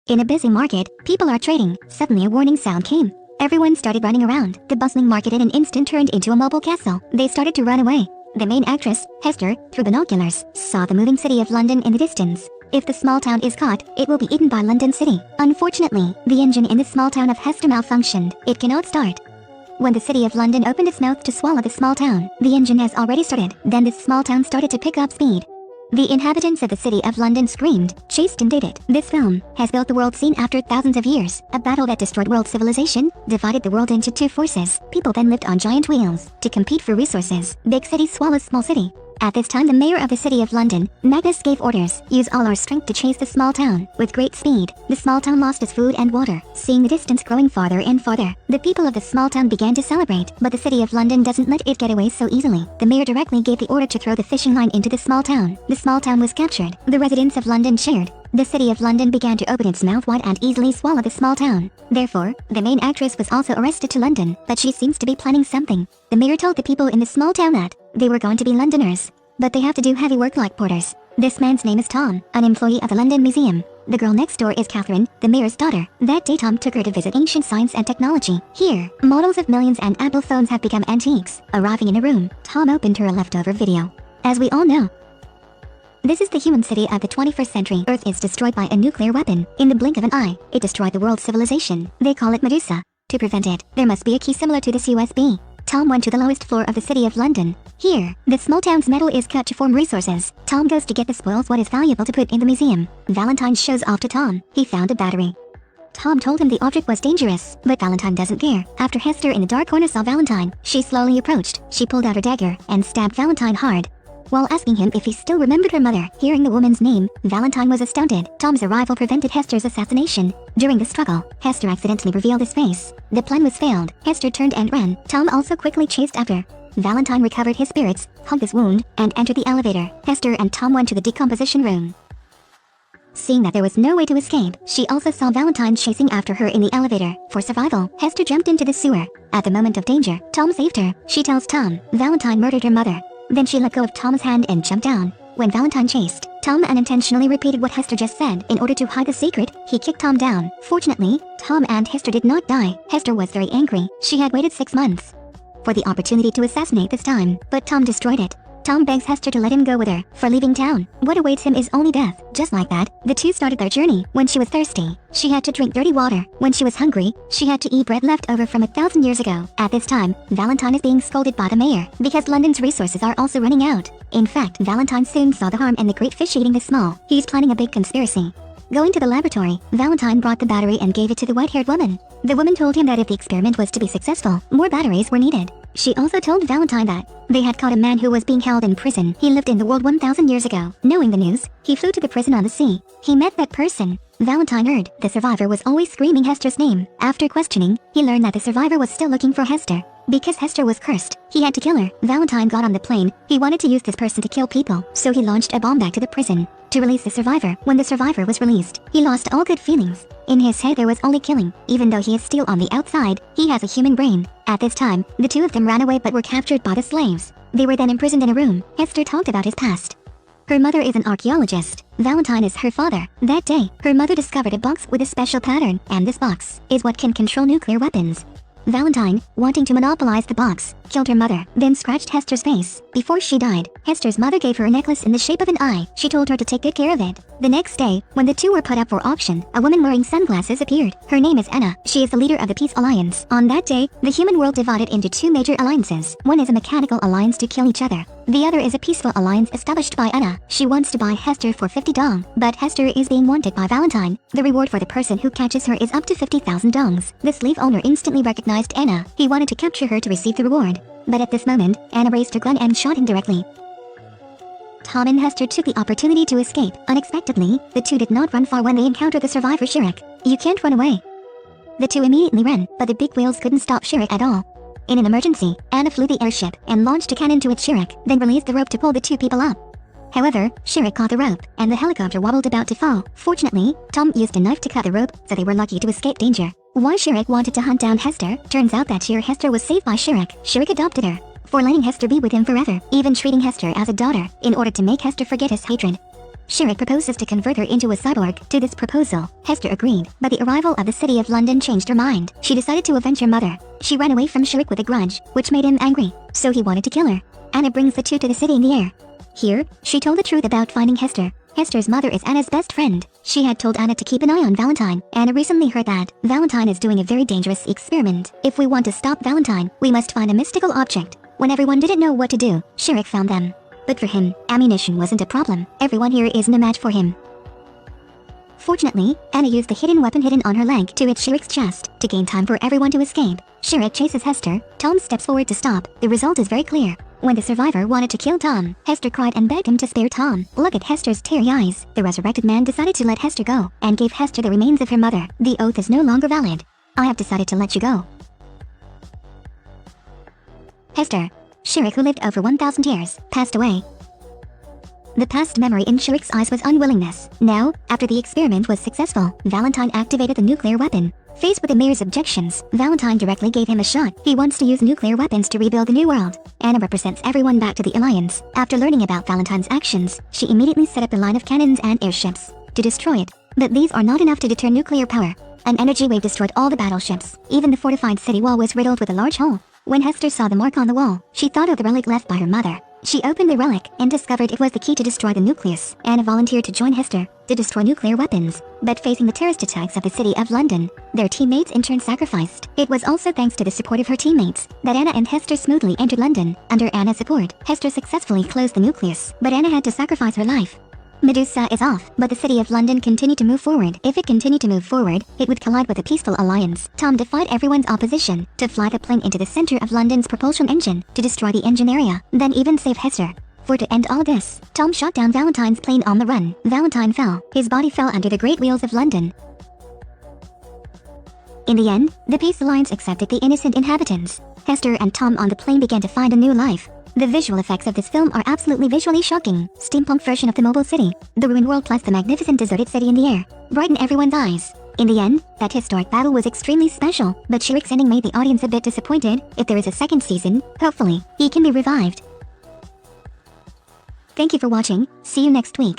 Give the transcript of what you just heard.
In a busy market, people are trading. Suddenly a warning sound came. Everyone started running around. The bustling market in an instant turned into a mobile castle. They started to run away. The main actress, Hester, through binoculars, saw the moving city of London in the distance. If the small town is caught, it will be eaten by London City. Unfortunately, the engine in the small town of Hester malfunctioned. It cannot start. When the city of London opened its mouth to swallow the small town, the engine has already started. Then this small town started to pick up speed. The inhabitants of the city of London screamed, chased and dated. This film has built the world scene after thousands of years. A battle that destroyed world civilization, divided the world into two forces. People then lived on giant wheels to compete for resources. Big city swallows small city. At this time, the mayor of the city of London, Magnus, gave orders, use all our strength to chase the small town. With great speed, the small town lost its food and water. Seeing the distance growing farther and farther, the people of the small town began to celebrate. But the city of London doesn't let it get away so easily. The mayor directly gave the order to throw the fishing line into the small town. The small town was captured. The residents of London cheered. The city of London began to open its mouth wide and easily swallow the small town. Therefore, the main actress was also arrested to London, but she seems to be planning something. The mayor told the people in the small town that they were going to be Londoners, but they have to do heavy work like porters. This man's name is Tom, an employee of the London Museum. The girl next door is Catherine, the mayor's daughter. That day Tom took her to visit ancient science and technology. Here, models of millions and Apple phones have become antiques. Arriving in a room, Tom opened her a leftover video. As we all know, this is the human city of the 21st century. Earth is destroyed by a nuclear weapon. In the blink of an eye, it destroyed the world's civilization. They call it Medusa. To prevent it, there must be a key similar to this USB. Tom went to the lowest floor of the city of London. Here, the small town's metal is cut to form resources. Tom goes to get the spoils, what is valuable to put in the museum. Valentine shows off to Tom. He found a battery. Tom told him the object was dangerous, but Valentine doesn't care. After Hester in the dark corner saw Valentine, she slowly approached. She pulled out her dagger and stabbed Valentine hard. While asking him if he still remembered her mother, hearing the woman's name, Valentine was astounded. Tom's arrival prevented Hester's assassination. During the struggle, Hester accidentally revealed his face. The plan was failed. Hester turned and ran. Tom also quickly chased after. Valentine recovered his spirits, hugged his wound, and entered the elevator. Hester and Tom went to the decomposition room. Seeing that there was no way to escape, she also saw Valentine chasing after her in the elevator. For survival, Hester jumped into the sewer. At the moment of danger, Tom saved her. She tells Tom, Valentine murdered her mother. Then she let go of Tom's hand and jumped down. When Valentine chased, Tom unintentionally repeated what Hester just said. In order to hide the secret, he kicked Tom down. Fortunately, Tom and Hester did not die. Hester was very angry. She had waited 6 months for the opportunity to assassinate this time, but Tom destroyed it. Tom begs Hester to let him go with her for leaving town. What awaits him is only death. Just like that, the two started their journey. When she was thirsty, she had to drink dirty water. When she was hungry, she had to eat bread left over from 1,000 years ago. At this time, Valentine is being scolded by the mayor because London's resources are also running out. In fact, Valentine soon saw the harm in the great fish eating the small. He's planning a big conspiracy. Going to the laboratory, Valentine brought the battery and gave it to the white-haired woman. The woman told him that if the experiment was to be successful, more batteries were needed. She also told Valentine that they had caught a man who was being held in prison. He lived in the world 1,000 years ago. Knowing the news, he flew to the prison on the sea. He met that person. Valentine heard the survivor was always screaming Hester's name. After questioning, he learned that the survivor was still looking for Hester. Because Hester was cursed, he had to kill her. Valentine got on the plane. He wanted to use this person to kill people, so he launched a bomb back to the prison to release the survivor. When the survivor was released, he lost all good feelings. In his head there was only killing. Even though he is still on the outside, he has a human brain. At this time, the two of them ran away but were captured by the slaves. They were then imprisoned in a room. Hester talked about his past. Her mother is an archaeologist. Valentine is her father. That day, her mother discovered a box with a special pattern, and this box is what can control nuclear weapons. Valentine, wanting to monopolize the box, killed her mother, then scratched Hester's face. Before she died, Hester's mother gave her a necklace in the shape of an eye. She told her to take good care of it. The next day, when the two were put up for auction, a woman wearing sunglasses appeared. Her name is Anna. She is the leader of the Peace Alliance. On that day, the human world divided into two major alliances. One is a mechanical alliance to kill each other. The other is a peaceful alliance established by Anna. She wants to buy Hester for 50 dong, but Hester is being wanted by Valentine. The reward for the person who catches her is up to 50,000 dongs. The slave owner instantly recognized Anna. He wanted to capture her to receive the reward. But at this moment, Anna raised her gun and shot him directly. Tom and Hester took the opportunity to escape. Unexpectedly, the two did not run far when they encountered the survivor Shirak. You can't run away. The two immediately ran, but the big wheels couldn't stop Shirak at all. In an emergency, Anna flew the airship and launched a cannon to its Shirak, then released the rope to pull the two people up. However, Shirak caught the rope, and the helicopter wobbled about to fall. Fortunately, Tom used a knife to cut the rope, so they were lucky to escape danger. Why Shirak wanted to hunt down Hester? Turns out that year Hester was saved by Shirak. Shirak adopted her for letting Hester be with him forever, even treating Hester as a daughter, in order to make Hester forget his hatred. Sherrick proposes to convert her into a cyborg. To this proposal, Hester agreed, but the arrival of the city of London changed her mind. She decided to avenge her mother. She ran away from Sherrick with a grudge, which made him angry, so he wanted to kill her. Anna brings the two to the city in the air. Here, she told the truth about finding Hester. Hester's mother is Anna's best friend. She had told Anna to keep an eye on Valentine. Anna recently heard that Valentine is doing a very dangerous experiment. If we want to stop Valentine, we must find a mystical object. When everyone didn't know what to do, Sherrick found them. But for him, ammunition wasn't a problem. Everyone here isn't a match for him. Fortunately, Anna used the hidden weapon hidden on her leg to hit Sherrick's chest to gain time for everyone to escape. Sherrick chases Hester. Tom steps forward to stop. The result is very clear. When the survivor wanted to kill Tom, Hester cried and begged him to spare Tom. Look at Hester's teary eyes. The resurrected man decided to let Hester go and gave Hester the remains of her mother. The oath is no longer valid. I have decided to let you go. Hester. Sherrick, who lived over 1,000 years, passed away. The past memory in Sherrick's eyes was unwillingness. Now, after the experiment was successful, Valentine activated the nuclear weapon. Faced with the mayor's objections, Valentine directly gave him a shot. He wants to use nuclear weapons to rebuild the new world. Anna represents everyone back to the Alliance. After learning about Valentine's actions, she immediately set up a line of cannons and airships to destroy it. But these are not enough to deter nuclear power. An energy wave destroyed all the battleships. Even the fortified city wall was riddled with a large hole. When Hester saw the mark on the wall, she thought of the relic left by her mother. She opened the relic and discovered it was the key to destroy the nucleus. Anna volunteered to join Hester to destroy nuclear weapons, but facing the terrorist attacks of the city of London, their teammates in turn sacrificed. It was also thanks to the support of her teammates that Anna and Hester smoothly entered London. Under Anna's support, Hester successfully closed the nucleus, but Anna had to sacrifice her life. Medusa is off, but the city of London continued to move forward. If it continued to move forward, it would collide with a peaceful alliance. Tom defied everyone's opposition to fly the plane into the center of London's propulsion engine to destroy the engine area, then even save Hester. For to end all this, Tom shot down Valentine's plane on the run. Valentine fell. His body fell under the great wheels of London. In the end, the Peace Alliance accepted the innocent inhabitants. Hester and Tom on the plane began to find a new life. The visual effects of this film are absolutely visually shocking. Steampunk version of the mobile city. The ruined world plus the magnificent deserted city in the air brighten everyone's eyes. In the end, that historic battle was extremely special, but Sherrick's ending made the audience a bit disappointed. If there is a second season, hopefully, he can be revived. Thank you for watching. See you next week.